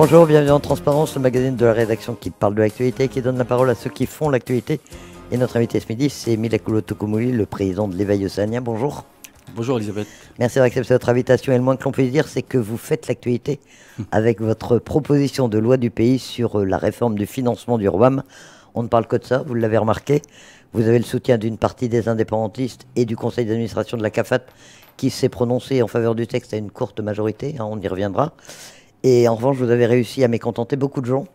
Bonjour, bienvenue en Transparence, le magazine de la rédaction qui parle de l'actualité et qui donne la parole à ceux qui font l'actualité. Et notre invité ce midi, c'est Milakolo Tokomouli, le président de l'Éveil océanien. Bonjour. Bonjour Elisabeth. Merci d'avoir accepté notre invitation. Et le moins que l'on puisse dire, c'est que vous faites l'actualité avec votre proposition de loi du pays sur la réforme du financement du ROAM. On ne parle que de ça, vous l'avez remarqué. Vous avez le soutien d'une partie des indépendantistes et du conseil d'administration de la CAFAT qui s'est prononcé en faveur du texte à une courte majorité, on y reviendra. Et en revanche, vous avez réussi à mécontenter beaucoup de gens,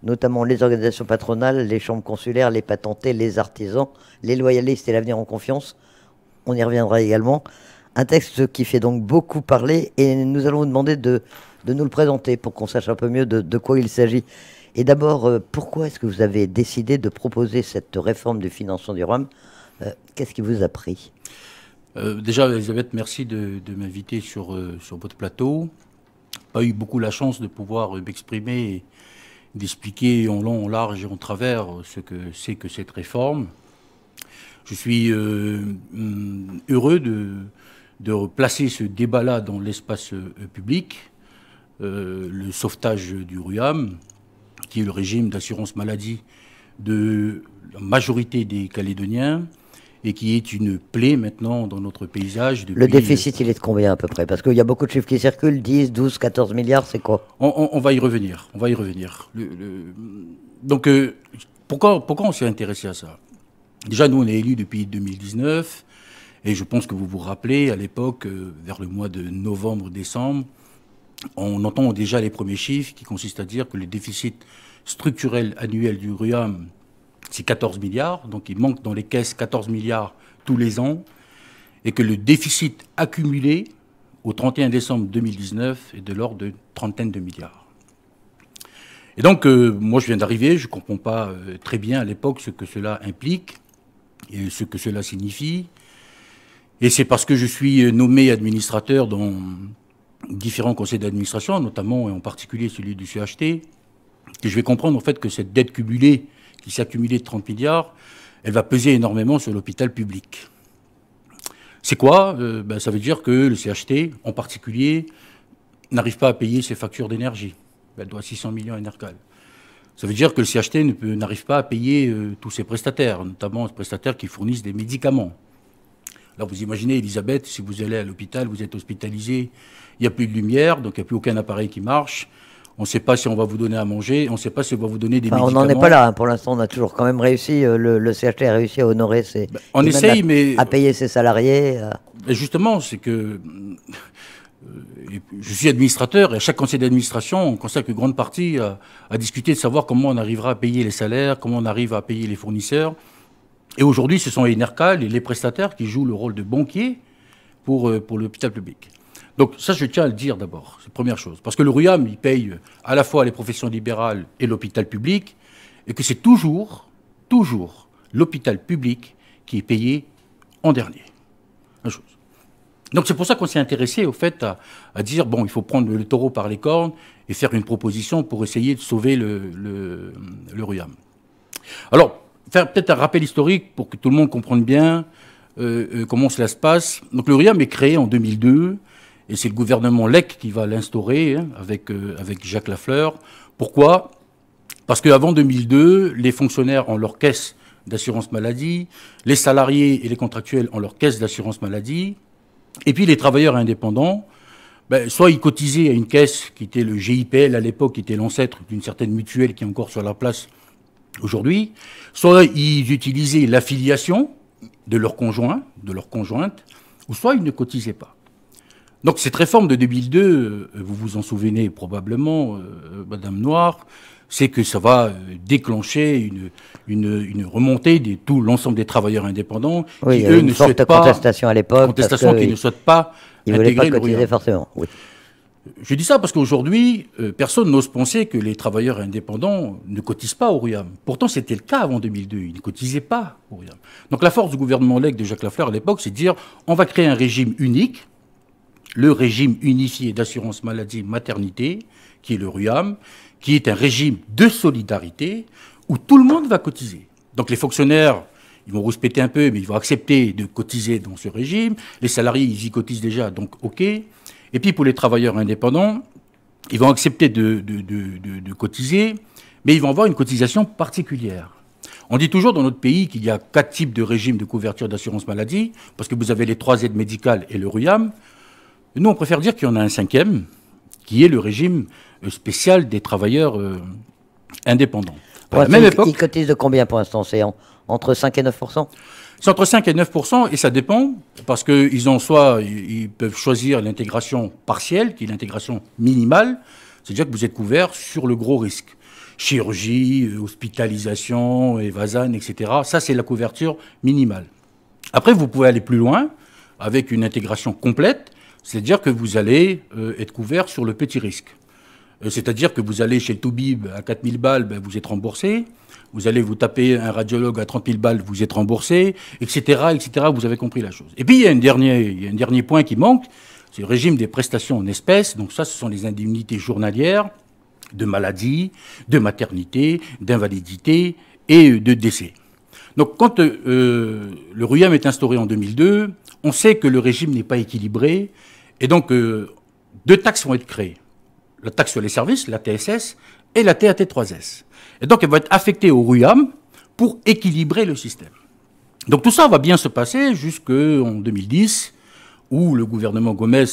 notamment les organisations patronales, les chambres consulaires, les patentés, les artisans, les loyalistes et l'avenir en confiance. On y reviendra également. Un texte qui fait donc beaucoup parler et nous allons vous demander de nous le présenter pour qu'on sache un peu mieux de quoi il s'agit. Et d'abord, pourquoi est-ce que vous avez décidé de proposer cette réforme du financement du ROAM? Qu'est-ce qui vous a pris? Déjà, Elisabeth, merci de m'inviter sur votre plateau. Pas eu beaucoup la chance de pouvoir m'exprimer et d'expliquer en long, en large et en travers ce que c'est que cette réforme. Je suis heureux de placer ce débat-là dans l'espace public. Le sauvetage du RUAM, qui est le régime d'assurance maladie de la majorité des Calédoniens, et qui est une plaie maintenant dans notre paysage. Le déficit, il est de combien à peu près? Parce qu'il y a beaucoup de chiffres qui circulent, 10, 12, 14 milliards, c'est quoi? On va y revenir, on va y revenir. Donc, pourquoi on s'est intéressé à ça? Déjà, nous, on est élus depuis 2019, et je pense que vous vous rappelez, à l'époque, vers le mois de novembre-décembre, on entend déjà les premiers chiffres qui consistent à dire que le déficit structurel annuel du RUAM, c'est 14 milliards, donc il manque dans les caisses 14 milliards tous les ans, et que le déficit accumulé au 31 décembre 2019 est de l'ordre de trentaine de milliards. Et donc, moi je viens d'arriver, je ne comprends pas très bien à l'époque ce que cela implique et ce que cela signifie. Et c'est parce que je suis nommé administrateur dans différents conseils d'administration, notamment et en particulier celui du CHT, que je vais comprendre en fait que cette dette cumulée qui s'est accumulée de 30 milliards, elle va peser énormément sur l'hôpital public. C'est quoi? Ça veut dire que le CHT, en particulier, n'arrive pas à payer ses factures d'énergie. Elle doit 600 millions à Enercal. Ça veut dire que le CHT n'arrive pas à payer tous ses prestataires, notamment les prestataires qui fournissent des médicaments. Là, vous imaginez, Elisabeth, si vous allez à l'hôpital, vous êtes hospitalisé, il n'y a plus de lumière, donc il n'y a plus aucun appareil qui marche. On ne sait pas si on va vous donner à manger, on ne sait pas si on va vous donner des médicaments. On n'en est pas là, pour l'instant on a toujours quand même réussi, le CHT a réussi à honorer ses... On essaye, mais... à payer ses salariés. Et justement, c'est que je suis administrateur, et à chaque conseil d'administration, on consacre une grande partie à discuter de savoir comment on arrivera à payer les salaires, comment on arrive à payer les fournisseurs. Et aujourd'hui, ce sont les Enercal et les prestataires qui jouent le rôle de banquier pour l'hôpital public. Donc ça, je tiens à le dire d'abord, c'est la première chose. Parce que le RUAM, il paye à la fois les professions libérales et l'hôpital public, et que c'est toujours l'hôpital public qui est payé en dernier. Une chose. Donc c'est pour ça qu'on s'est intéressé au fait à dire, bon, il faut prendre le taureau par les cornes et faire une proposition pour essayer de sauver le RUAM. Alors, faire peut-être un rappel historique pour que tout le monde comprenne bien comment cela se passe. Donc le RUAM est créé en 2002, et c'est le gouvernement Lec qui va l'instaurer avec Jacques Lafleur. Pourquoi? Parce qu'avant 2002, les fonctionnaires ont leur caisse d'assurance maladie, les salariés et les contractuels ont leur caisse d'assurance maladie, et puis les travailleurs indépendants, soit ils cotisaient à une caisse qui était le GIPL à l'époque, qui était l'ancêtre d'une certaine mutuelle qui est encore sur la place aujourd'hui, soit ils utilisaient l'affiliation de leur conjoint, de leur conjointe, ou soit ils ne cotisaient pas. Donc cette réforme de 2002, vous vous en souvenez probablement, Madame Noire, c'est que ça va déclencher une remontée de tout l'ensemble des travailleurs indépendants oui, qui, eux, ne souhaitent pas... contestation à l'époque. Contestation qui ne souhaitent pas intégrer le RUAM. Forcément, oui. Je dis ça parce qu'aujourd'hui, personne n'ose penser que les travailleurs indépendants ne cotisent pas au RUAM. Pourtant, c'était le cas avant 2002. Ils ne cotisaient pas au RUAM. Donc la force du gouvernement Lec de Jacques Lafleur à l'époque, c'est de dire on va créer un régime unique, le régime unifié d'assurance maladie maternité, qui est le RUAM, qui est un régime de solidarité où tout le monde va cotiser. Donc les fonctionnaires, ils vont rouspéter un peu, mais ils vont accepter de cotiser dans ce régime. Les salariés, ils y cotisent déjà, donc OK. Et puis pour les travailleurs indépendants, ils vont accepter de cotiser, mais ils vont avoir une cotisation particulière. On dit toujours dans notre pays qu'il y a 4 types de régimes de couverture d'assurance maladie, parce que vous avez les 3 aides médicales et le RUAM. Nous, on préfère dire qu'il y en a un 5e, qui est le régime spécial des travailleurs indépendants. À la même époque, ils cotisent de combien pour l'instant? C'est entre 5 et 9%? C'est entre 5 et 9%, et ça dépend, parce ils peuvent choisir l'intégration partielle, qui est l'intégration minimale, c'est-à-dire que vous êtes couvert sur le gros risque. Chirurgie, hospitalisation, évasane, etc. Ça, c'est la couverture minimale. Après, vous pouvez aller plus loin, avec une intégration complète, c'est-à-dire que vous allez être couvert sur le petit risque. C'est-à-dire que vous allez chez le Toubib à 4 000 balles, ben, vous êtes remboursé. Vous allez vous taper un radiologue à 30 000 balles, vous êtes remboursé, etc., etc. Vous avez compris la chose. Et puis, il y a un dernier point qui manque, c'est le régime des prestations en espèces. Donc ça, ce sont les indemnités journalières de maladie, de maternité, d'invalidité et de décès. Donc quand le RUAM est instauré en 2002, on sait que le régime n'est pas équilibré, et donc 2 taxes vont être créées. La taxe sur les services, la TSS, et la TAT3S. Et donc, elle va être affectée au RUAM pour équilibrer le système. Donc, tout ça va bien se passer jusqu'en 2010, où le gouvernement Gomes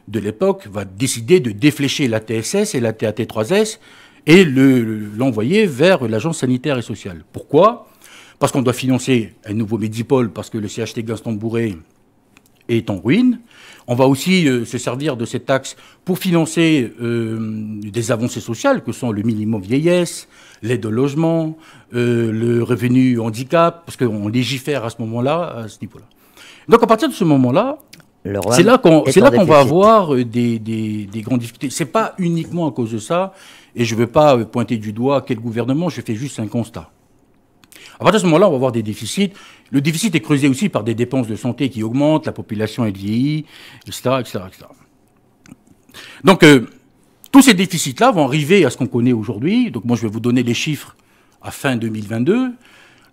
de l'époque va décider de déflécher la TSS et la TAT3S et l'envoyer vers l'Agence sanitaire et sociale. Pourquoi? Parce qu'on doit financer un nouveau Medipôle, parce que le CHT Gaston-Bourré est en ruine. On va aussi se servir de cette taxe pour financer des avancées sociales que sont le minimum vieillesse, l'aide au logement, le revenu handicap, parce qu'on légifère à ce moment-là, à ce niveau-là. Donc à partir de ce moment-là, c'est là qu'on va avoir des grandes difficultés. C'est pas uniquement à cause de ça, et je ne veux pas pointer du doigt quel gouvernement, je fais juste un constat. À partir de ce moment-là, on va avoir des déficits. Le déficit est creusé aussi par des dépenses de santé qui augmentent, la population est vieillie, etc., etc., etc. Donc, tous ces déficits-là vont arriver à ce qu'on connaît aujourd'hui. Donc, moi, je vais vous donner les chiffres à fin 2022.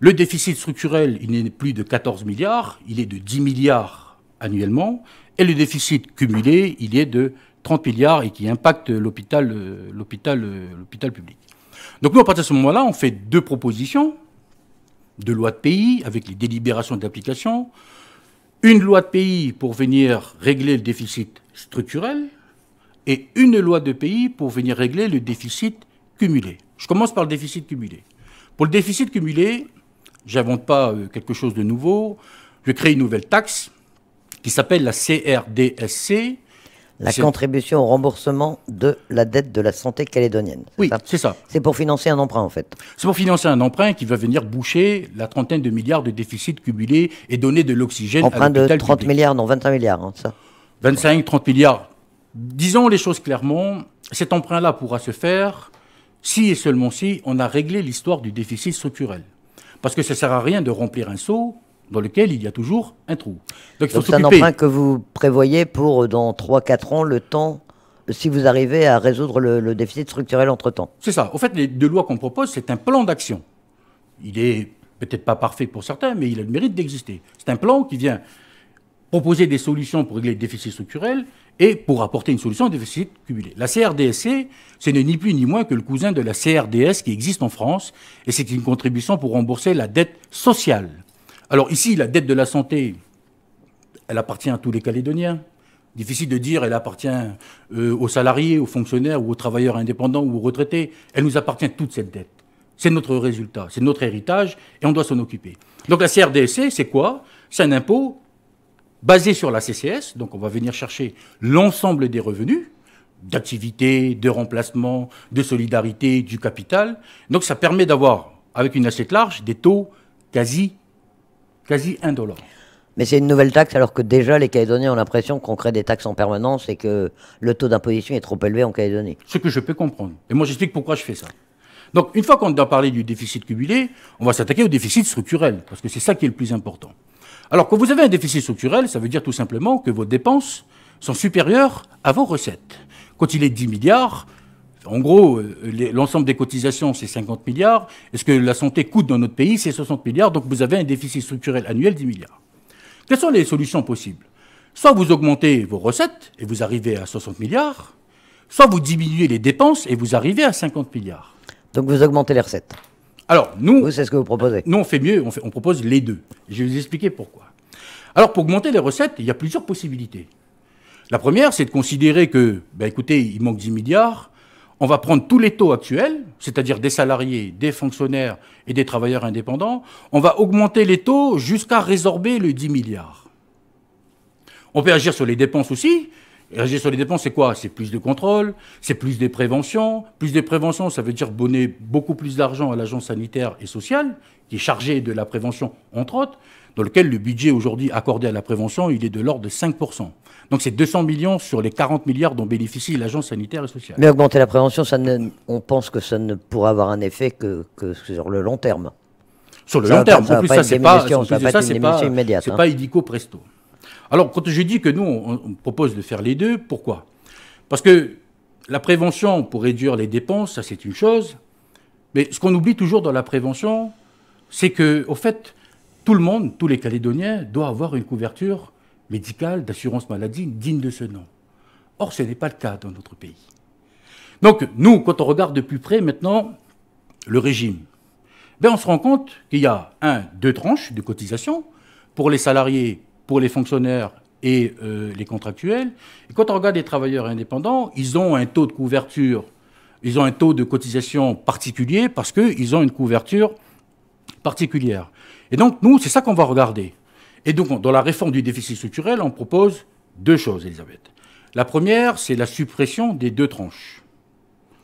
Le déficit structurel, il n'est plus de 14 milliards, il est de 10 milliards annuellement. Et le déficit cumulé, il est de 30 milliards et qui impacte l'hôpital public. Donc, nous, à partir de ce moment-là, on fait 2 propositions de loi de pays avec les délibérations d'application, une loi de pays pour venir régler le déficit structurel et une loi de pays pour venir régler le déficit cumulé. Je commence par le déficit cumulé. Pour le déficit cumulé, j'invente pas quelque chose de nouveau, je crée une nouvelle taxe qui s'appelle la CRDSC. La contribution au remboursement de la dette de la santé calédonienne. Oui, c'est ça. C'est pour financer un emprunt, en fait. C'est pour financer un emprunt qui va venir boucher la 30aine de milliards de déficit cumulé et donner de l'oxygène à l'hôpital public. Emprunt de 30 milliards, non, 25 milliards, hein, ça. 25, 30 milliards. Disons les choses clairement, cet emprunt-là pourra se faire si et seulement si on a réglé l'histoire du déficit structurel. Parce que ça ne sert à rien de remplir un seau dans lequel il y a toujours un trou. Donc c'est un emprunt que vous prévoyez pour, dans 3-4 ans, le temps, si vous arrivez à résoudre le déficit structurel entre-temps. C'est ça. Au fait, les 2 lois qu'on propose, c'est un plan d'action. Il est peut-être pas parfait pour certains, mais il a le mérite d'exister. C'est un plan qui vient proposer des solutions pour régler le déficit structurel et pour apporter une solution au déficit cumulé. La CRDSC, ce n'est ni plus ni moins que le cousin de la CRDS qui existe en France, et c'est une contribution pour rembourser la dette sociale. Alors ici, la dette de la santé, elle appartient à tous les Calédoniens. Difficile de dire elle appartient aux salariés, aux fonctionnaires ou aux travailleurs indépendants ou aux retraités. Elle nous appartient toute cette dette. C'est notre résultat, c'est notre héritage et on doit s'en occuper. Donc la CRDSC, c'est quoi? C'est un impôt basé sur la CCS. Donc on va venir chercher l'ensemble des revenus, d'activité, de remplacement, de solidarité, du capital. Donc ça permet d'avoir, avec une assiette large, des taux quasi indolores. Mais c'est une nouvelle taxe alors que déjà les Calédoniens ont l'impression qu'on crée des taxes en permanence et que le taux d'imposition est trop élevé en Calédonie. Ce que je peux comprendre. Et moi j'explique pourquoi je fais ça. Donc une fois qu'on a parlé du déficit cumulé, on va s'attaquer au déficit structurel, parce que c'est ça qui est le plus important. Alors quand vous avez un déficit structurel, ça veut dire tout simplement que vos dépenses sont supérieures à vos recettes. Quand il est 10 milliards, en gros, l'ensemble des cotisations, c'est 50 milliards. Et ce que la santé coûte dans notre pays, c'est 60 milliards. Donc vous avez un déficit structurel annuel de 10 milliards. Quelles sont les solutions possibles? Soit vous augmentez vos recettes et vous arrivez à 60 milliards, soit vous diminuez les dépenses et vous arrivez à 50 milliards. Donc vous augmentez les recettes. Alors, nous, c'est ce que vous proposez. Nous, on fait mieux, on propose les deux. Je vais vous expliquer pourquoi. Alors, pour augmenter les recettes, il y a plusieurs possibilités. La première, c'est de considérer que, écoutez, il manque 10 milliards, on va prendre tous les taux actuels, c'est-à-dire des salariés, des fonctionnaires et des travailleurs indépendants, on va augmenter les taux jusqu'à résorber le 10 milliards. On peut agir sur les dépenses aussi. Et agir sur les dépenses, c'est quoi? C'est plus de contrôle, c'est plus de prévention. Plus de prévention, ça veut dire donner beaucoup plus d'argent à l'agence sanitaire et sociale, qui est chargée de la prévention, entre autres, dans lequel le budget aujourd'hui accordé à la prévention, il est de l'ordre de 5%. Donc c'est 200 millions sur les 40 milliards dont bénéficie l'agence sanitaire et sociale. Mais augmenter la prévention, on pense que ça ne pourra avoir un effet que sur le long terme. Sur le long terme, en plus ça, c'est pas immédiate. C'est pas illico presto. Alors, quand je dis que nous, on propose de faire les deux, pourquoi? Parce que la prévention pour réduire les dépenses, ça c'est une chose. Mais ce qu'on oublie toujours dans la prévention, c'est que, au fait, tout le monde, tous les Calédoniens, doivent avoir une couverture médicale d'assurance maladie digne de ce nom. Or, ce n'est pas le cas dans notre pays. Donc, nous, quand on regarde de plus près maintenant le régime, on se rend compte qu'il y a deux tranches de cotisation pour les salariés, pour les fonctionnaires et les contractuels. Et quand on regarde les travailleurs indépendants, ils ont un taux de couverture, ils ont un taux de cotisation particulier parce qu'ils ont une couverture particulière. Et donc, nous, c'est ça qu'on va regarder. Et donc, dans la réforme du déficit structurel, on propose deux choses, Elisabeth. La première, c'est la suppression des deux tranches.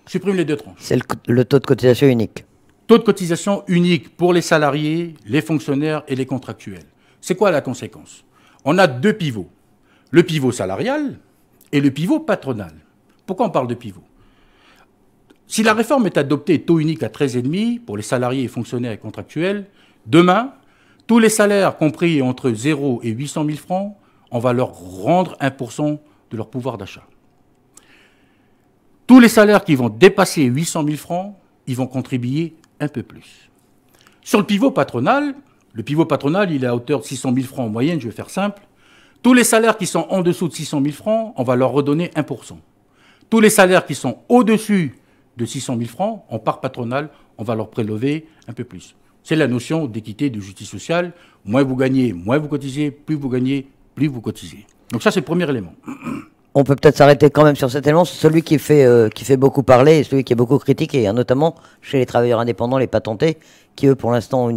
Supprime les deux tranches. C'est le taux de cotisation unique. Taux de cotisation unique pour les salariés, les fonctionnaires et les contractuels. C'est quoi la conséquence? On a deux pivots. Le pivot salarial et le pivot patronal. Pourquoi on parle de pivot? Si la réforme est adoptée taux unique à 13,5 pour les salariés, fonctionnaires et contractuels, demain, tous les salaires compris entre 0 et 800 000 francs, on va leur rendre 1% de leur pouvoir d'achat. Tous les salaires qui vont dépasser 800 000 francs, ils vont contribuer un peu plus. Sur le pivot patronal, il est à hauteur de 600 000 francs en moyenne, je vais faire simple. Tous les salaires qui sont en dessous de 600 000 francs, on va leur redonner 1%. Tous les salaires qui sont au-dessus de 600 000 francs, en part patronale, on va leur prélever un peu plus. C'est la notion d'équité, de justice sociale. Moins vous gagnez, moins vous cotisez. Plus vous gagnez, plus vous cotisez. Donc ça, c'est le premier élément. On peut peut-être s'arrêter quand même sur cet élément. C'est celui qui fait beaucoup parler et celui qui est beaucoup critiqué, hein, notamment chez les travailleurs indépendants, les patentés, qui eux, pour l'instant,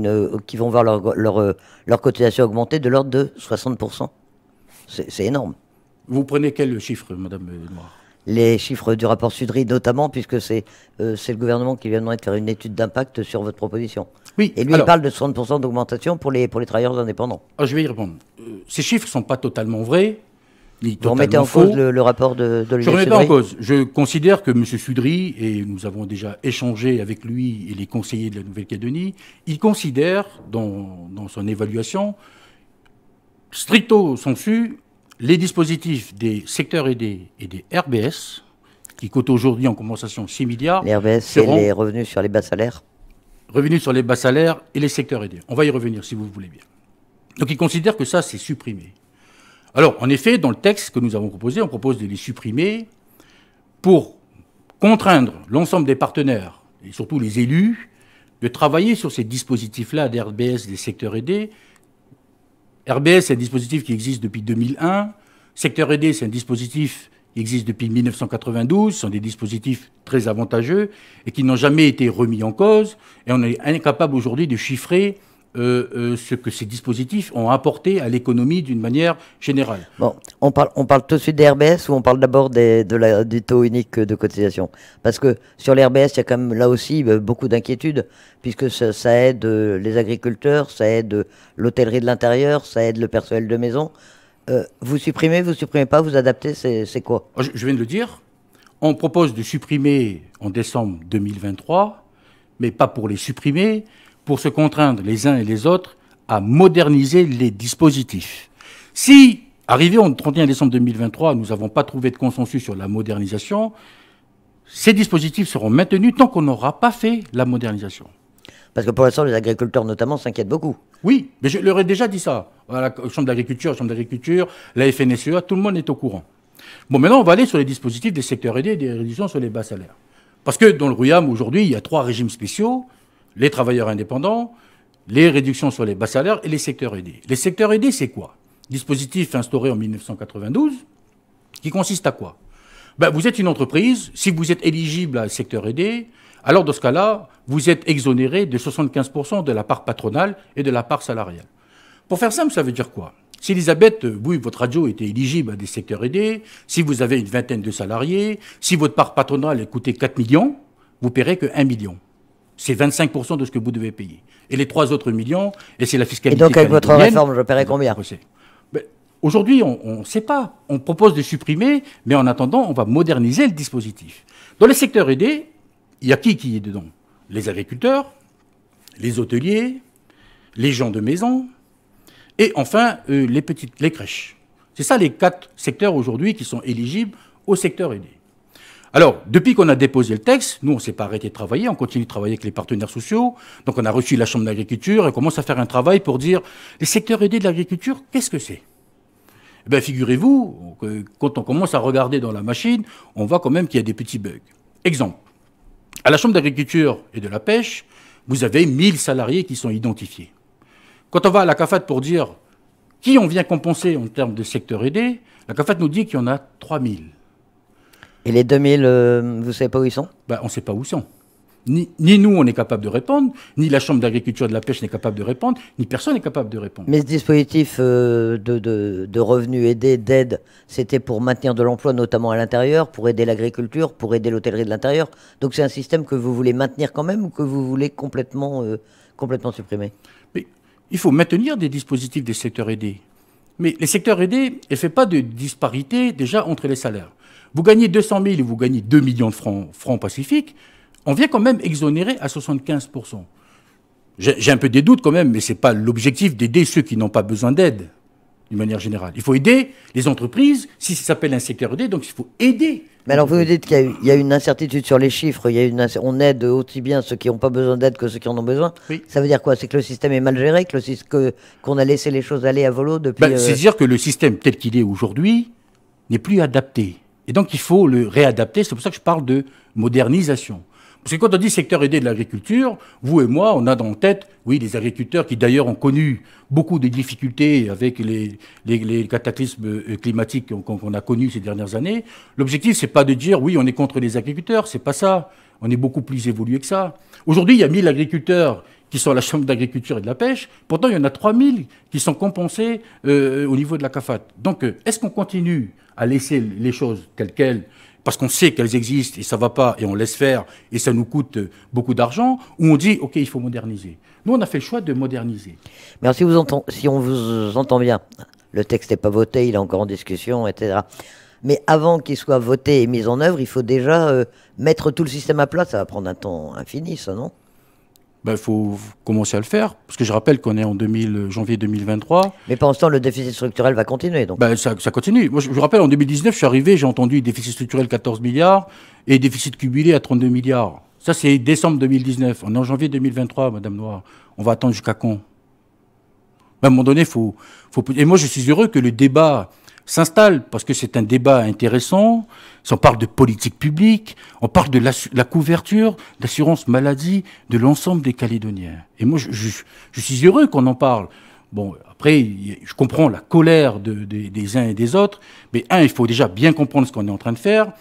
qui vont voir leur cotisation augmenter de l'ordre de 60%. C'est énorme. Vous prenez quel chiffre, Madame Noir? Les chiffres du rapport Sudry, notamment, puisque c'est le gouvernement qui vient de faire une étude d'impact sur votre proposition. Oui. Et lui, il parle de 60% d'augmentation pour les travailleurs indépendants. Je vais y répondre. Ces chiffres ne sont pas totalement vrais. Vous remettez en cause le rapport de Olivier Sudry? Je ne remets pas en cause. Je considère que M. Sudry, et nous avons déjà échangé avec lui et les conseillers de la Nouvelle-Calédonie, il considère dans son évaluation, stricto sensu, les dispositifs des secteurs aidés et des RBS, qui coûtent aujourd'hui en compensation 6 milliards. Les RBS, c'est les revenus sur les bas salaires. Revenus sur les bas salaires et les secteurs aidés. On va y revenir si vous voulez bien. Donc il considère que ça, c'est supprimé. Alors, en effet, dans le texte que nous avons proposé, on propose de les supprimer pour contraindre l'ensemble des partenaires, et surtout les élus, de travailler sur ces dispositifs-là d'RBS des secteurs aidés. RBS, c'est un dispositif qui existe depuis 2001. Secteur aidé, c'est un dispositif qui existe depuis 1992. Ce sont des dispositifs très avantageux et qui n'ont jamais été remis en cause. Et on est incapable aujourd'hui de chiffrer ce que ces dispositifs ont apporté à l'économie d'une manière générale. Bon, on parle tout de suite des RBS ou on parle d'abord du taux unique de cotisation? Parce que sur les RBS, il y a quand même là aussi beaucoup d'inquiétudes, puisque ça aide les agriculteurs, ça aide l'hôtellerie de l'intérieur, ça aide le personnel de maison. Vous supprimez pas, vous adaptez, c'est quoi? Je viens de le dire. On propose de supprimer en décembre 2023, mais pas pour les supprimer, pour se contraindre les uns et les autres à moderniser les dispositifs. Si, arrivé au 31 décembre 2023, nous n'avons pas trouvé de consensus sur la modernisation, ces dispositifs seront maintenus tant qu'on n'aura pas fait la modernisation. Parce que pour l'instant, les agriculteurs notamment s'inquiètent beaucoup. Oui, mais je leur ai déjà dit ça. À la Chambre d'agriculture, la FNSEA, tout le monde est au courant. Bon, maintenant, on va aller sur les dispositifs des secteurs aidés et des réductions sur les bas salaires. Parce que dans le RUAM, aujourd'hui, il y a 3 régimes spéciaux, les travailleurs indépendants, les réductions sur les bas salaires et les secteurs aidés. Les secteurs aidés, c'est quoi? Dispositif instauré en 1992, qui consiste à quoi? Ben, vous êtes une entreprise, si vous êtes éligible à un secteur aidé, alors dans ce cas-là, vous êtes exonéré de 75% de la part patronale et de la part salariale. Pour faire simple, ça veut dire quoi? Si Elisabeth, vous, votre radio était éligible à des secteurs aidés, si vous avez une vingtaine de salariés, si votre part patronale coûtait 4 millions, vous ne paierez que 1 million. C'est 25% de ce que vous devez payer. Et les 3 autres millions, et c'est la fiscalité. Et donc avec votre réforme, je paierai combien? Aujourd'hui, on ne sait pas. On propose de supprimer, mais en attendant, on va moderniser le dispositif. Dans les secteurs aidés, il y a qui est dedans? Les agriculteurs, les hôteliers, les gens de maison, et enfin les crèches. C'est ça les 4 secteurs aujourd'hui qui sont éligibles au secteur aidé. Alors, depuis qu'on a déposé le texte, nous, on ne s'est pas arrêté de travailler, on continue de travailler avec les partenaires sociaux. Donc, on a reçu la Chambre d'agriculture et on commence à faire un travail pour dire les secteurs aidés de l'agriculture, qu'est-ce que c'est? Eh bien, figurez-vous que quand on commence à regarder dans la machine, on voit quand même qu'il y a des petits bugs. Exemple, à la Chambre d'agriculture et de la pêche, vous avez 1000 salariés qui sont identifiés. Quand on va à la CAFAT pour dire qui on vient compenser en termes de secteur aidé, la CAFAT nous dit qu'il y en a 3000. Et les 2000, vous ne savez pas où ils sont? Ben, on ne sait pas où ils sont. Ni nous, on est capable de répondre, ni la Chambre d'agriculture et de la pêche n'est capable de répondre, ni personne n'est capable de répondre. Mais ce dispositif de revenus aidés, d'aide, c'était pour maintenir de l'emploi, notamment à l'intérieur, pour aider l'agriculture, pour aider l'hôtellerie de l'intérieur. Donc c'est un système que vous voulez maintenir quand même ou que vous voulez complètement supprimer? Mais il faut maintenir des dispositifs des secteurs aidés. Mais les secteurs aidés, il ne fait pas de disparité déjà entre les salaires. Vous gagnez 200 000 et vous gagnez 2 millions de francs pacifiques, on vient quand même exonérer à 75%. J'ai un peu des doutes quand même, mais ce n'est pas l'objectif d'aider ceux qui n'ont pas besoin d'aide, d'une manière générale. Il faut aider les entreprises, si ça s'appelle un secteur aidé, donc il faut aider. Mais alors vous nous dites qu'il y a une incertitude sur les chiffres, on aide aussi bien ceux qui n'ont pas besoin d'aide que ceux qui en ont besoin. Oui. Ça veut dire quoi? C'est que le système est mal géré, qu'on a laissé les choses aller à volo depuis... C'est dire que le système tel qu'il est aujourd'hui n'est plus adapté. Et donc il faut le réadapter, c'est pour ça que je parle de modernisation. Parce que quand on dit secteur aidé de l'agriculture, vous et moi, on a dans la tête, oui, les agriculteurs qui d'ailleurs ont connu beaucoup de difficultés avec les cataclysmes climatiques qu'on a connus ces dernières années. L'objectif, c'est pas de dire, oui, on est contre les agriculteurs, c'est pas ça. On est beaucoup plus évolué que ça. Aujourd'hui, il y a 1000 agriculteurs qui sont à la Chambre d'agriculture et de la pêche. Pourtant, il y en a 3000 qui sont compensés au niveau de la CAFAT. Donc, est-ce qu'on continue à laisser les choses telles quelles parce qu'on sait qu'elles existent et ça ne va pas et on laisse faire et ça nous coûte beaucoup d'argent, ou on dit, OK, il faut moderniser. Nous, on a fait le choix de moderniser. Mais alors, si on vous entend bien, le texte n'est pas voté, il est encore en discussion, etc. Mais avant qu'il soit voté et mis en œuvre, il faut déjà mettre tout le système à plat. Ça va prendre un temps infini, ça, non? Ben, faut commencer à le faire, parce que je rappelle qu'on est en janvier 2023. Mais pendant ce temps, le déficit structurel va continuer, donc. Ben, ça continue. Moi, je vous rappelle, en 2019, je suis arrivé, j'ai entendu déficit structurel 14 milliards et déficit cumulé à 32 milliards. Ça, c'est décembre 2019. On est en janvier 2023, Madame Noire. On va attendre jusqu'à quand? Ben, à un moment donné, Et moi, je suis heureux que le débat s'installe, parce que c'est un débat intéressant. On parle de politique publique, on parle de la couverture d'assurance maladie de l'ensemble des Calédoniens. Et moi, je suis heureux qu'on en parle. Bon, après, je comprends la colère des uns et des autres, mais il faut déjà bien comprendre ce qu'on est en train de faire.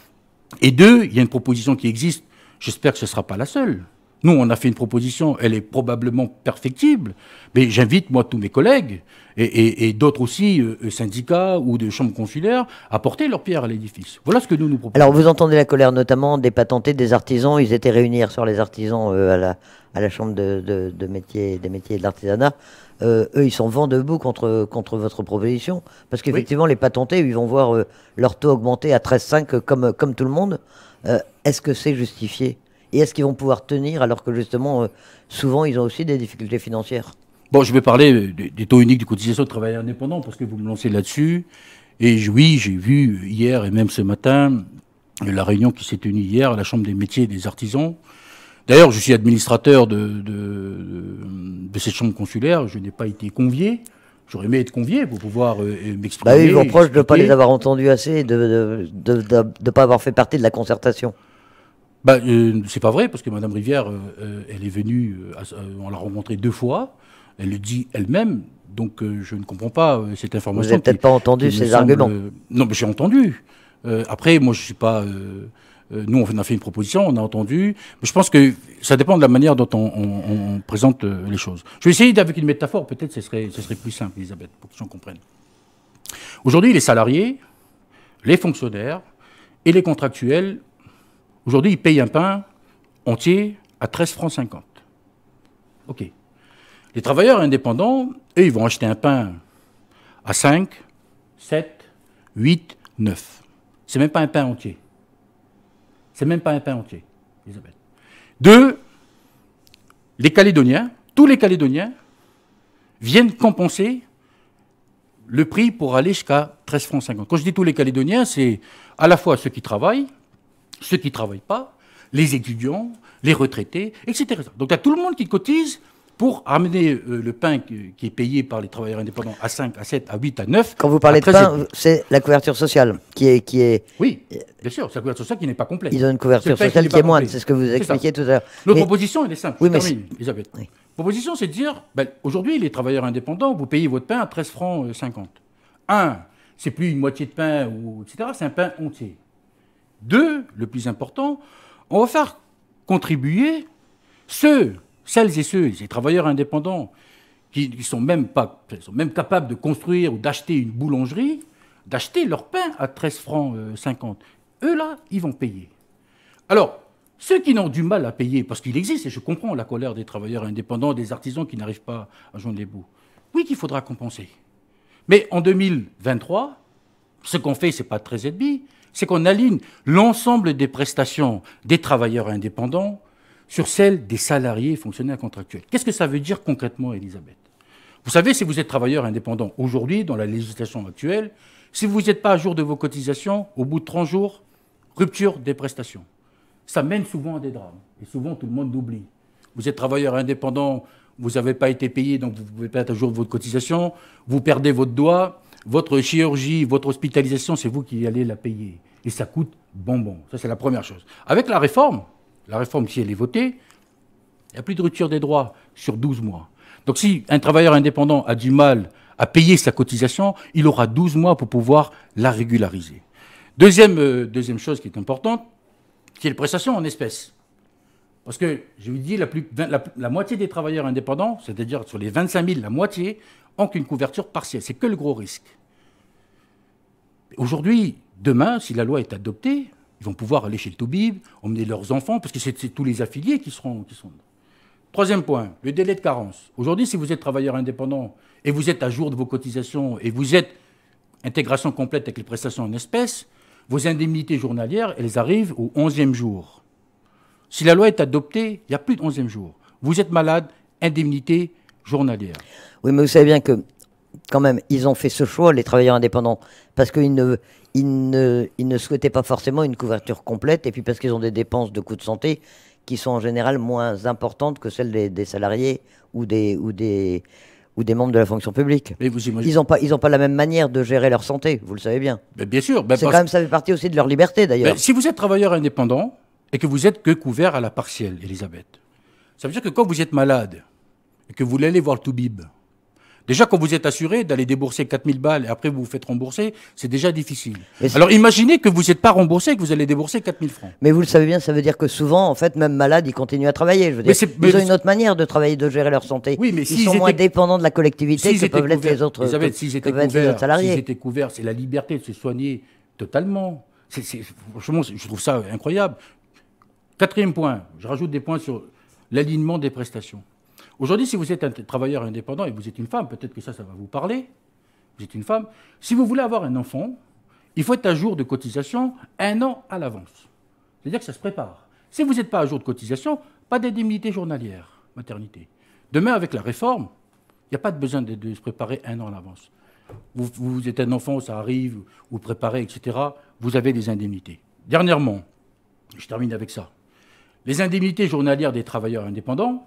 Et deux, il y a une proposition qui existe, j'espère que ce ne sera pas la seule. Nous, on a fait une proposition, elle est probablement perfectible, mais j'invite, moi, tous mes collègues, et d'autres aussi, syndicats ou de chambres consulaires, à porter leur pierre à l'édifice. Voilà ce que nous proposons. Alors, vous entendez la colère notamment des patentés, des artisans. Ils étaient réunis hier soir, les artisans, à la chambre des métiers et de l'artisanat. Eux, ils sont vent debout contre votre proposition, parce qu'effectivement, les patentés, ils vont voir leur taux augmenter à 13,5 comme tout le monde. Est-ce que c'est justifié ? Et est-ce qu'ils vont pouvoir tenir alors que justement, souvent, ils ont aussi des difficultés financières? Bon, je vais parler des taux uniques de cotisation de travailleurs indépendants parce que vous me lancez là-dessus. Et oui, j'ai vu hier et même ce matin la réunion qui s'est tenue hier à la Chambre des métiers et des artisans. D'ailleurs, je suis administrateur de cette chambre consulaire. Je n'ai pas été convié. J'aurais aimé être convié pour pouvoir m'exprimer. Bah oui, ils vous reprochent de ne pas les avoir entendus assez, de ne pas avoir fait partie de la concertation. Bah, c'est pas vrai, parce que Mme Rivière, elle est venue, on l'a rencontrée 2 fois, elle le dit elle-même, donc je ne comprends pas cette information. Vous n'avez peut-être pas entendu ces arguments. Non, mais j'ai entendu. Après, moi, je ne suis pas... nous, on a fait une proposition, on a entendu. Mais je pense que ça dépend de la manière dont on présente les choses. Je vais essayer avec une métaphore, peut-être ce serait plus simple, Elisabeth, pour que les gens comprennent. Aujourd'hui, les salariés, les fonctionnaires et les contractuels, aujourd'hui, ils payent un pain entier à 13 francs 50. OK. Les travailleurs indépendants, eux, ils vont acheter un pain à 5, 7, 8, 9. C'est même pas un pain entier. C'est même pas un pain entier, Elisabeth. 2, les Calédoniens, tous les Calédoniens, viennent compenser le prix pour aller jusqu'à 13 francs 50. Quand je dis tous les Calédoniens, c'est à la fois ceux qui travaillent pas, les étudiants, les retraités, etc. Donc il y a tout le monde qui cotise pour amener le pain qui est payé par les travailleurs indépendants à 5, à 7, à 8, à 9. Quand vous parlez de pain, c'est la couverture sociale qui est... Oui, bien sûr, c'est la couverture sociale qui n'est pas complète. Ils ont une couverture sociale qui est moindre, c'est ce que vous expliquiez tout à l'heure. Notre proposition, elle est simple. Oui, je termine, Elisabeth. Oui. Proposition, c'est de dire, aujourd'hui, les travailleurs indépendants, vous payez votre pain à 13 francs 50. 1, c'est plus une moitié de pain, etc., c'est un pain entier. 2, le plus important, on va faire contribuer celles et ceux, ces travailleurs indépendants, qui sont même capables de construire ou d'acheter une boulangerie, d'acheter leur pain à 13 francs 50. Eux, là, ils vont payer. Alors, ceux qui n'ont du mal à payer, parce qu'il existe, et je comprends la colère des travailleurs indépendants, des artisans qui n'arrivent pas à joindre les bouts, oui qu'il faudra compenser. Mais en 2023, ce qu'on fait, ce n'est pas 13,5, c'est qu'on aligne l'ensemble des prestations des travailleurs indépendants sur celles des salariés et fonctionnaires contractuels. Qu'est-ce que ça veut dire concrètement, Elisabeth? Vous savez, si vous êtes travailleur indépendant aujourd'hui, dans la législation actuelle, si vous n'êtes pas à jour de vos cotisations, au bout de 30 jours, rupture des prestations. Ça mène souvent à des drames. Et souvent, tout le monde l'oublie. Vous êtes travailleur indépendant, vous n'avez pas été payé, donc vous ne pouvez pas être à jour de votre cotisation, vous perdez votre doigt, votre chirurgie, votre hospitalisation, c'est vous qui allez la payer. Et ça coûte bonbon. Ça, c'est la première chose. Avec la réforme, si elle est votée, il n'y a plus de rupture des droits sur 12 mois. Donc si un travailleur indépendant a du mal à payer sa cotisation, il aura 12 mois pour pouvoir la régulariser. Deuxième chose qui est importante, c'est les prestations en espèces. Parce que, je vous dis, la moitié des travailleurs indépendants, c'est-à-dire sur les 25 000, la moitié, ont qu'une couverture partielle. C'est que le gros risque. Aujourd'hui, demain, si la loi est adoptée, ils vont pouvoir aller chez le Toubib, emmener leurs enfants, parce que c'est tous les affiliés qui seront. Troisième point, le délai de carence. Aujourd'hui, si vous êtes travailleur indépendant et vous êtes à jour de vos cotisations et vous êtes intégration complète avec les prestations en espèces, vos indemnités journalières, elles arrivent au 11e jour. Si la loi est adoptée, il n'y a plus de 11e jour. Vous êtes malade, indemnité journalière. Oui, mais vous savez bien que, quand même, ils ont fait ce choix, les travailleurs indépendants, parce qu'ils ne souhaitaient pas forcément une couverture complète, et puis parce qu'ils ont des dépenses de coûts de santé qui sont en général moins importantes que celles des salariés ou des membres de la fonction publique. Mais vous imaginez... Ils n'ont pas la même manière de gérer leur santé, vous le savez bien. Mais bien sûr. Ça fait partie aussi de leur liberté, d'ailleurs. Si vous êtes travailleur indépendant et que vous êtes que couvert à la partielle, Elisabeth, ça veut dire que quand vous êtes malade et que vous voulez aller voir le Toubib, déjà, quand vous êtes assuré d'aller débourser 4 000 balles et après vous vous faites rembourser, c'est déjà difficile. Alors imaginez que vous n'êtes pas remboursé et que vous allez débourser 4 000 francs. Mais vous le savez bien, ça veut dire que souvent, en fait, même malades, ils continuent à travailler. Je veux dire, ils ont une autre manière de travailler, de gérer leur santé. Oui, mais ils sont moins dépendants de la collectivité que peuvent l'être les autres salariés. S'ils étaient couverts, c'est la liberté de se soigner totalement. Franchement, je trouve ça incroyable. Quatrième point, je rajoute des points sur l'alignement des prestations. Aujourd'hui, si vous êtes un travailleur indépendant et vous êtes une femme, peut-être que ça va vous parler, vous êtes une femme, si vous voulez avoir un enfant, il faut être à jour de cotisation 1 an à l'avance. C'est-à-dire que ça se prépare. Si vous n'êtes pas à jour de cotisation, pas d'indemnité journalière, maternité. Demain, avec la réforme, il n'y a pas de besoin de se préparer 1 an à l'avance. Vous êtes un enfant, ça arrive, vous préparez, etc., vous avez des indemnités. Dernièrement, je termine avec ça, les indemnités journalières des travailleurs indépendants,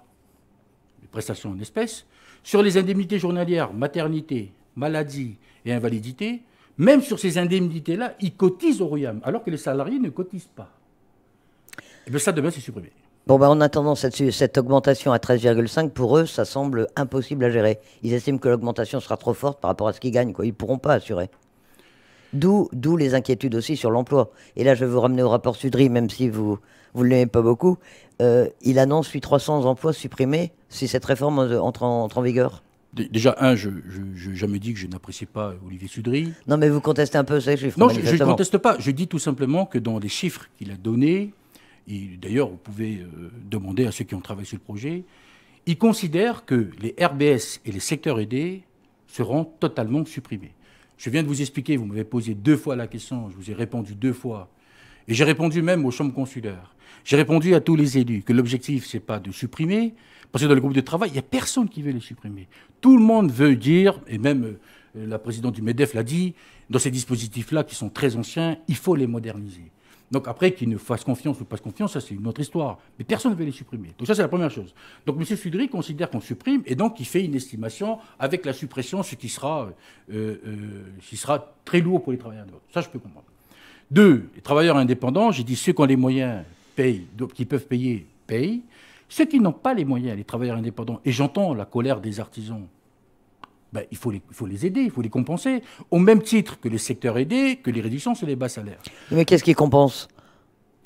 prestations en espèces. Sur les indemnités journalières, maternité, maladie et invalidité, même sur ces indemnités-là, ils cotisent au RUAM, alors que les salariés ne cotisent pas. Et bien ça, demain, c'est supprimé. Bon, en attendant cette augmentation à 13,5, pour eux, ça semble impossible à gérer. Ils estiment que l'augmentation sera trop forte par rapport à ce qu'ils gagnent, quoi. Ils ne pourront pas assurer. D'où les inquiétudes aussi sur l'emploi. Et là, je vais vous ramener au rapport Sudry, même si vous ne l'aimez pas beaucoup. Il annonce 300 emplois supprimés si cette réforme entre en vigueur. Déjà, je n'ai jamais dit que je n'apprécie pas Olivier Sudry. Non, mais vous contestez un peu ces chiffres. Non, je ne conteste pas. Je dis tout simplement que dans les chiffres qu'il a donnés, et d'ailleurs, vous pouvez demander à ceux qui ont travaillé sur le projet, il considère que les RBS et les secteurs aidés seront totalement supprimés. Je viens de vous expliquer, vous m'avez posé 2 fois la question, je vous ai répondu 2 fois. Et j'ai répondu même aux chambres consulaires. J'ai répondu à tous les élus que l'objectif, ce n'est pas de supprimer, parce que dans le groupe de travail, il n'y a personne qui veut les supprimer. Tout le monde veut dire, et même la présidente du MEDEF l'a dit, dans ces dispositifs-là qui sont très anciens, il faut les moderniser. Donc après, qu'ils ne fassent confiance ou pas confiance, ça c'est une autre histoire. Mais personne ne veut les supprimer. Donc ça c'est la première chose. Donc M. Sudry considère qu'on supprime et donc il fait une estimation avec la suppression, ce qui sera très lourd pour les travailleurs indépendants. Ça je peux comprendre. 2, les travailleurs indépendants, j'ai dit ceux qui ont les moyens payent, qui peuvent payer, payent. Ceux qui n'ont pas les moyens, les travailleurs indépendants, et j'entends la colère des artisans, ben, il faut les aider, il faut les compenser, au même titre que les secteurs aidés, que les réductions sur les bas salaires. Mais qu'est-ce qui compense?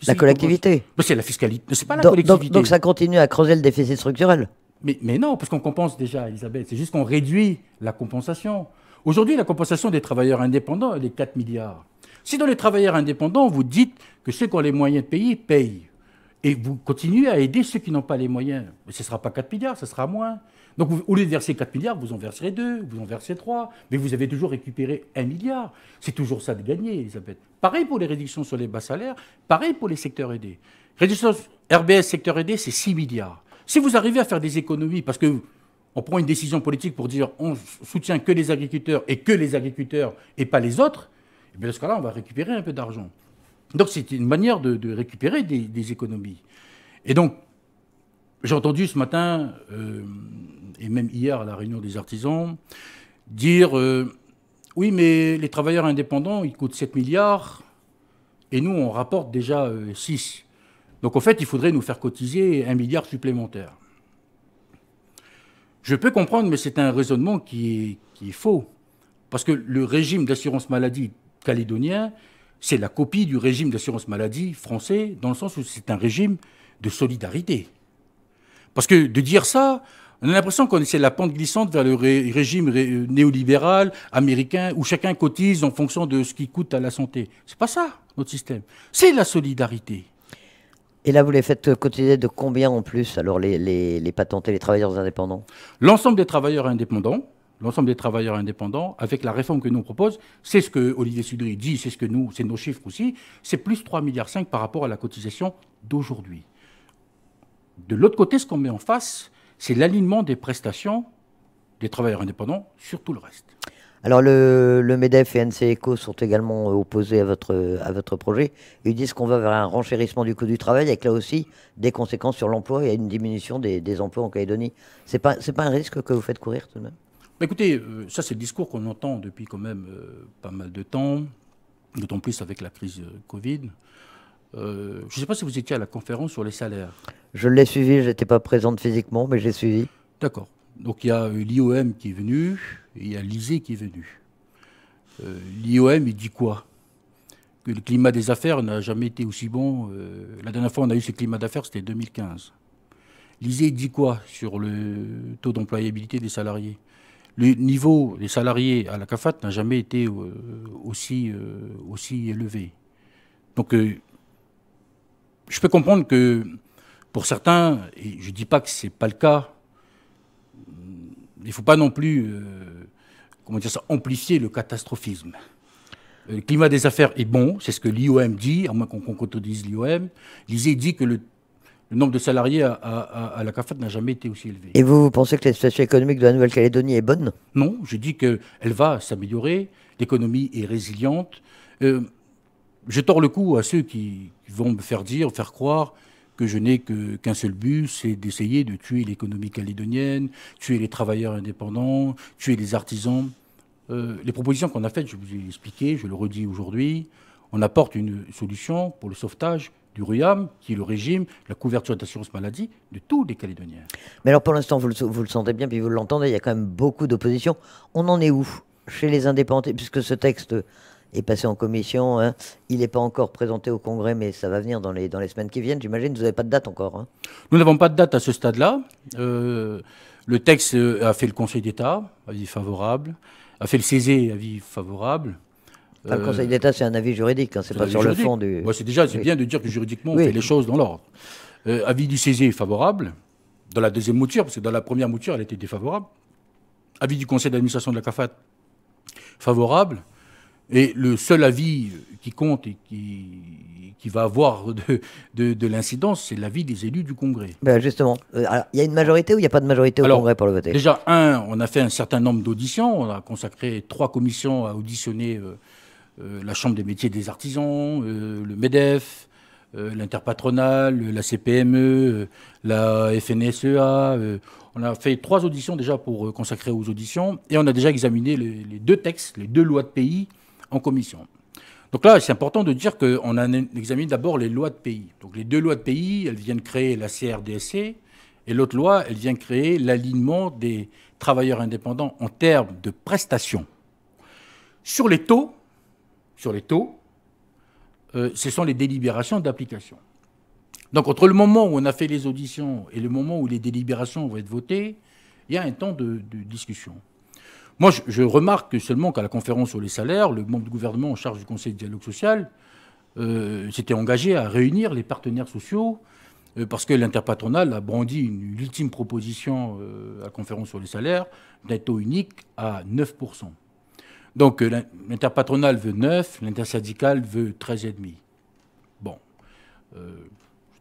La collectivité. C'est la fiscalité, c'est pas la collectivité. Donc ça continue à creuser le déficit structurel. Mais non, parce qu'on compense déjà, Elisabeth, c'est juste qu'on réduit la compensation. Aujourd'hui, la compensation des travailleurs indépendants, elle est 4 milliards. Si dans les travailleurs indépendants, vous dites que ceux qui ont les moyens de payer, payent, et vous continuez à aider ceux qui n'ont pas les moyens, mais ce ne sera pas 4 milliards, ce sera moins. Donc, au lieu de verser 4 milliards, vous en verserez 2, vous en verserez 3, mais vous avez toujours récupéré 1 milliard. C'est toujours ça de gagner, Elisabeth. Pareil pour les réductions sur les bas salaires, pareil pour les secteurs aidés. Réduction RBS, secteur aidé, c'est 6 milliards. Si vous arrivez à faire des économies, parce qu'on prend une décision politique pour dire on soutient que les agriculteurs et pas les autres, et bien dans ce cas-là, on va récupérer un peu d'argent. Donc, c'est une manière de récupérer des économies. Et donc, j'ai entendu ce matin, et même hier à la réunion des artisans, dire oui, mais les travailleurs indépendants, ils coûtent 7 milliards, et nous, on rapporte déjà 6. Donc, en fait, il faudrait nous faire cotiser 1 milliard supplémentaire. Je peux comprendre, mais c'est un raisonnement qui est faux. Parce que le régime d'assurance maladie calédonien, c'est la copie du régime d'assurance maladie français, dans le sens où c'est un régime de solidarité. Parce que de dire ça, on a l'impression qu'on essaie la pente glissante vers le régime néolibéral américain, où chacun cotise en fonction de ce qui coûte à la santé. C'est pas ça, notre système. C'est la solidarité. Et là, vous les faites cotiser de combien en plus, alors les patentés, les travailleurs indépendants? L'ensemble des travailleurs indépendants, avec la réforme que nous on propose, c'est ce que Olivier Sudry dit, c'est nos chiffres aussi, c'est plus 3,5 milliards par rapport à la cotisation d'aujourd'hui. De l'autre côté, ce qu'on met en face, c'est l'alignement des prestations des travailleurs indépendants sur tout le reste. Alors le MEDEF et NCECO sont également opposés à votre projet. Ils disent qu'on va vers un renchérissement du coût du travail avec là aussi des conséquences sur l'emploi et une diminution des emplois en Calédonie. C'est pas un risque que vous faites courir tout de même? Écoutez, ça c'est le discours qu'on entend depuis quand même pas mal de temps, d'autant plus avec la crise Covid. Je ne sais pas si vous étiez à la conférence sur les salaires. Je l'ai suivi, je n'étais pas présente physiquement, mais j'ai suivi. D'accord. Donc il y a l'IOM qui est venu et il y a l'ISEE qui est venu. L'IOM, il dit quoi? Que le climat des affaires n'a jamais été aussi bon. La dernière fois on a eu ce climat d'affaires, c'était 2015. L'ISEE dit quoi sur le taux d'employabilité des salariés? Le niveau des salariés à la CAFAT n'a jamais été aussi élevé. Donc, je peux comprendre que pour certains, et je ne dis pas que ce n'est pas le cas, il ne faut pas non plus amplifier le catastrophisme. Le climat des affaires est bon, c'est ce que l'IOM dit, à moins qu'on contredise l'IOM. L'ISEE dit que le nombre de salariés à la CAFAT n'a jamais été aussi élevé. Et vous pensez que la situation économique de la Nouvelle-Calédonie est bonne? Non, je dis qu'elle va s'améliorer, l'économie est résiliente. Je tords le cou à ceux qui vont me faire croire que je n'ai qu'un seul but, c'est d'essayer de tuer l'économie calédonienne, tuer les travailleurs indépendants, tuer les artisans. Les propositions qu'on a faites, je vous ai expliqué, je le redis aujourd'hui, on apporte une solution pour le sauvetage du RUAM, qui est le régime, la couverture d'assurance maladie de tous les Calédoniens. Mais alors pour l'instant, vous le sentez bien, puis vous l'entendez, il y a quand même beaucoup d'opposition. On en est où chez les indépendants, puisque ce texte est passé en commission, hein, il n'est pas encore présenté au Congrès, mais ça va venir dans les semaines qui viennent, j'imagine. Vous n'avez pas de date encore, hein. Nous n'avons pas de date à ce stade-là. Le texte a fait le Conseil d'État, avis favorable, a fait le CESE, avis favorable. Enfin, le Conseil d'État, c'est un avis juridique, hein, c'est pas sur juridique. le fond du... Ouais, c'est bien de dire que juridiquement, on Oui. fait les choses dans l'ordre. Avis du CESE favorable, dans la deuxième mouture, parce que dans la première mouture, elle était défavorable. Avis du Conseil d'administration de la CAFAT favorable. Et le seul avis qui compte et qui va avoir de l'incidence, c'est l'avis des élus du Congrès. Ben justement, alors, il y a une majorité ou il n'y a pas de majorité au Congrès pour le voter? Déjà, on a fait un certain nombre d'auditions. On a consacré 3 commissions à auditionner la Chambre des métiers des artisans, le MEDEF, l'interpatronale, la CPME, la FNSEA. On a fait 3 auditions déjà pour consacrer aux auditions. Et on a déjà examiné les 2 textes, les 2 lois de pays en commission. Donc là, c'est important de dire qu'on a examiné d'abord les lois de pays. Donc les 2 lois de pays, elles viennent créer la CRDSC, et l'autre loi, elle vient créer l'alignement des travailleurs indépendants en termes de prestations. Sur les taux, ce sont les délibérations d'application. Donc entre le moment où on a fait les auditions et le moment où les délibérations vont être votées, il y a un temps de discussion. Moi, je remarque seulement qu'à la conférence sur les salaires, le membre du gouvernement en charge du Conseil de dialogue social s'était engagé à réunir les partenaires sociaux parce que l'interpatronal a brandi une ultime proposition à la conférence sur les salaires d'un taux unique à 9%. Donc l'interpatronal veut 9, l'intersyndical veut 13,5. Bon. Je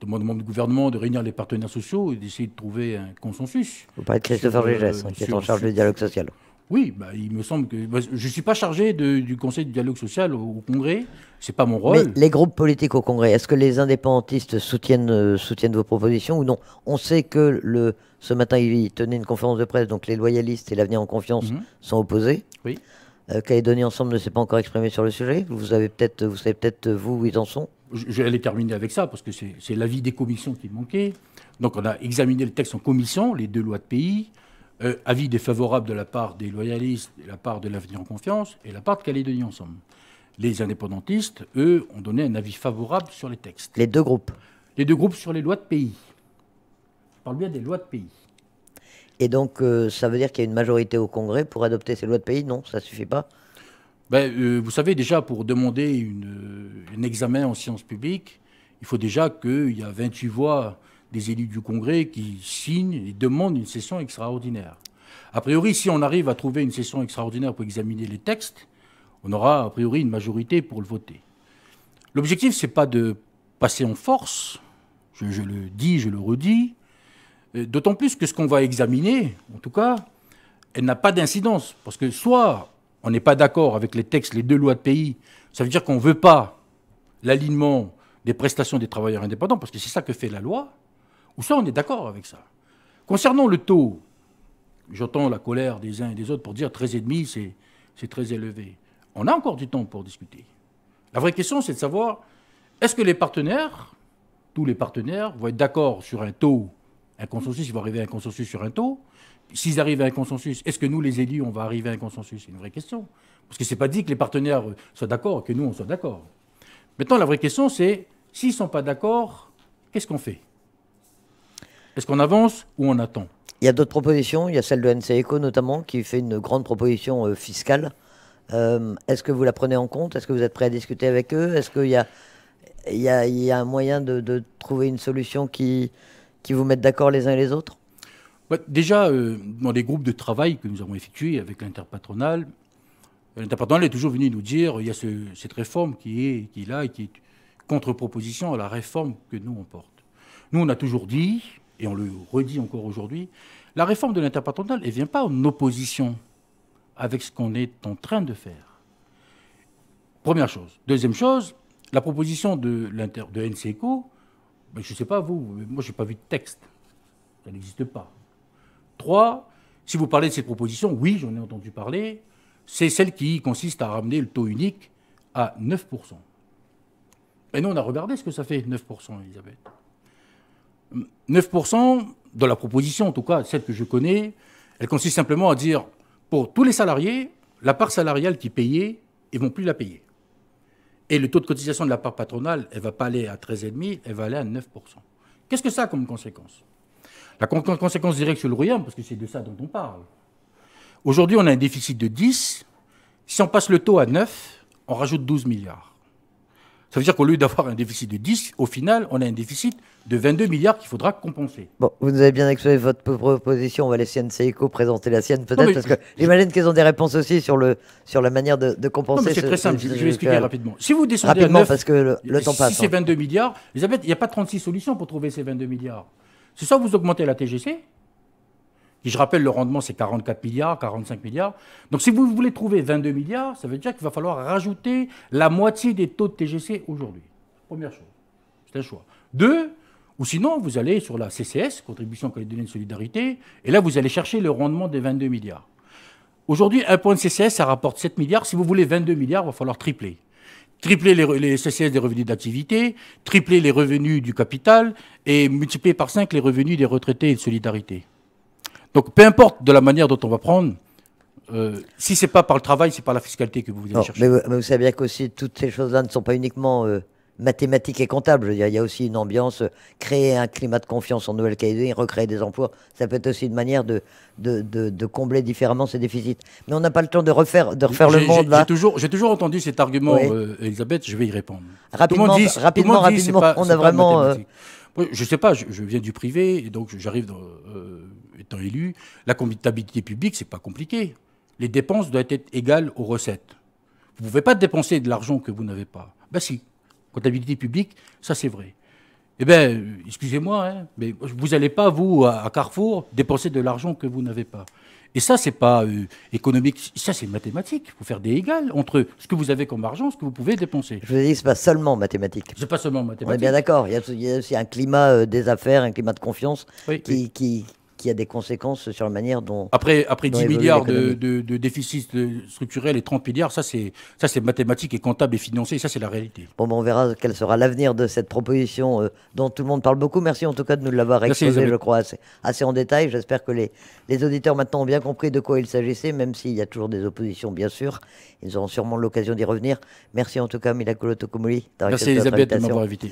demande aux membres du gouvernement de réunir les partenaires sociaux et d'essayer de trouver un consensus. Vous parlez de Christopher Gégès, qui est en charge du dialogue social. Oui, il me semble que... je ne suis pas chargé du Conseil du dialogue social au Congrès. Ce n'est pas mon rôle. Mais les groupes politiques au Congrès, est-ce que les indépendantistes soutiennent vos propositions ou non? On sait que ce matin, il tenait une conférence de presse, donc les loyalistes et l'Avenir en confiance sont opposés. Oui. Calédonie Ensemble ne s'est pas encore exprimé sur le sujet. Vous savez peut-être, vous, où ils en sont? Je vais aller terminer avec ça, parce que c'est l'avis des commissions qui manquait. Donc on a examiné le texte en commission, les 2 lois de pays. Avis défavorable de la part des loyalistes, de la part de l'Avenir en confiance et de la part de Calédonie Ensemble. Les indépendantistes, eux, ont donné un avis favorable sur les textes. Les 2 groupes? Les 2 groupes sur les lois de pays. Je parle bien des lois de pays. Et donc, ça veut dire qu'il y a une majorité au Congrès pour adopter ces lois de pays? Non, ça ne suffit pas? Vous savez, déjà, pour demander un examen en sciences publiques, il faut déjà qu'il y a 28 voix des élus du Congrès qui signent et demandent une session extraordinaire. A priori, si on arrive à trouver une session extraordinaire pour examiner les textes, on aura a priori une majorité pour le voter. L'objectif, ce n'est pas de passer en force, je le dis, je le redis, d'autant plus que ce qu'on va examiner, en tout cas, elle n'a pas d'incidence. Parce que soit on n'est pas d'accord avec les textes, les 2 lois de pays, ça veut dire qu'on ne veut pas l'alignement des prestations des travailleurs indépendants, parce que c'est ça que fait la loi, ou soit on est d'accord avec ça. Concernant le taux, j'entends la colère des uns et des autres pour dire 13,5, c'est très élevé. On a encore du temps pour discuter. La vraie question, c'est de savoir, est-ce que les partenaires, tous les partenaires, vont être d'accord sur un taux, un consensus, ils vont arriver à un consensus sur un taux. S'ils arrivent à un consensus, est-ce que nous, les élus, on va arriver à un consensus? C'est une vraie question. Parce que ce n'est pas dit que les partenaires soient d'accord, que nous, on soit d'accord. Maintenant, la vraie question, c'est, s'ils ne sont pas d'accord, qu'est-ce qu'on fait? Est-ce qu'on avance ou on attend? Il y a d'autres propositions. Il y a celle de NCECO notamment, qui fait une grande proposition fiscale. Est-ce que vous la prenez en compte? Est-ce que vous êtes prêt à discuter avec eux? Est-ce qu'il y a un moyen de trouver une solution qui vous mette d'accord les uns et les autres? Déjà, dans les groupes de travail que nous avons effectués avec l'interpatronal est toujours venu nous dire il y a cette réforme qui est là et qui est contre-proposition à la réforme que nous, on porte. Nous, on a toujours dit, et on le redit encore aujourd'hui, la réforme de l'interpatronal, elle ne vient pas en opposition avec ce qu'on est en train de faire. Première chose. Deuxième chose, la proposition de NCECO, Mais je ne sais pas vous, mais moi je n'ai pas vu de texte. Ça n'existe pas. 3, si vous parlez de cette proposition, oui, j'en ai entendu parler, c'est celle qui consiste à ramener le taux unique à 9%. Et nous, on a regardé ce que ça fait, 9%, Elisabeth. 9%, dans la proposition, en tout cas, celle que je connais, elle consiste simplement à dire, pour tous les salariés, la part salariale qu'ils payaient, ils ne vont plus la payer. Et le taux de cotisation de la part patronale, elle ne va pas aller à 13,5%, elle va aller à 9%. Qu'est-ce que ça a comme conséquence? La conséquence directe sur le royaume, parce que c'est de ça dont on parle. Aujourd'hui, on a un déficit de 10. Si on passe le taux à 9, on rajoute 12 milliards. Ça veut dire qu'au lieu d'avoir un déficit de 10, au final, on a un déficit de 22 milliards qu'il faudra compenser. Bon, vous nous avez bien exposé votre proposition. On va laisser NCECO présenter la sienne, peut-être, parce que j'imagine qu'ils ont des réponses aussi sur la manière de compenser. Non, mais c'est très simple, je vais expliquer rapidement. Si vous descendez à 9, parce que le temps passe. Si c'est 22 milliards, Elisabeth, il n'y a pas 36 solutions pour trouver ces 22 milliards. C'est soit vous augmentez la TGC, qui, je rappelle, le rendement, c'est 44 milliards, 45 milliards. Donc, si vous voulez trouver 22 milliards, ça veut dire qu'il va falloir rajouter la moitié des taux de TGC aujourd'hui. Première chose. C'est un choix. 2, ou sinon, vous allez sur la CCS, Contribution Calédonienne de Solidarité, et là, vous allez chercher le rendement des 22 milliards. Aujourd'hui, un point de CCS, ça rapporte 7 milliards. Si vous voulez 22 milliards, il va falloir tripler. Tripler les CCS des revenus d'activité, tripler les revenus du capital et multiplier par 5 les revenus des retraités et de solidarité. Donc, peu importe de la manière dont on va prendre, si ce n'est pas par le travail, c'est par la fiscalité que vous allez chercher. Mais vous savez bien qu'aussi, toutes ces choses-là ne sont pas uniquement mathématiques et comptables. Je veux dire, il y a aussi une ambiance, créer un climat de confiance en Nouvelle-Calédonie, recréer des emplois. Ça peut être aussi une manière de combler différemment ces déficits. Mais on n'a pas le temps de refaire le monde là. J'ai toujours entendu cet argument, oui. Elisabeth, je vais y répondre. Rapidement, on a vraiment... Je ne sais pas, je viens du privé, et donc j'arrive étant élu. La comptabilité publique, ce n'est pas compliqué. Les dépenses doivent être égales aux recettes. Vous ne pouvez pas dépenser de l'argent que vous n'avez pas. Ben si, comptabilité publique, ça c'est vrai. Eh bien, excusez-moi, hein, mais vous n'allez pas, vous, à Carrefour, dépenser de l'argent que vous n'avez pas. Et ça, c'est pas économique, ça c'est mathématique. Il faut faire des égales entre ce que vous avez comme argent, ce que vous pouvez dépenser. Je vous ai dit, ce n'est pas seulement mathématique. C'est pas seulement mathématique. On est bien d'accord. Il y a aussi un climat des affaires, un climat de confiance qui a des conséquences sur la manière dont... Après 10 milliards de déficit structurel et 30 milliards, ça c'est mathématique et comptable et financier, ça c'est la réalité. Bon, ben on verra quel sera l'avenir de cette proposition dont tout le monde parle beaucoup. Merci en tout cas de nous l'avoir exposé, je crois, assez en détail. J'espère que les auditeurs maintenant ont bien compris de quoi il s'agissait, même s'il y a toujours des oppositions, bien sûr. Ils auront sûrement l'occasion d'y revenir. Merci en tout cas, Milakolo Tokomoli. Merci Elisabeth de m'avoir invité.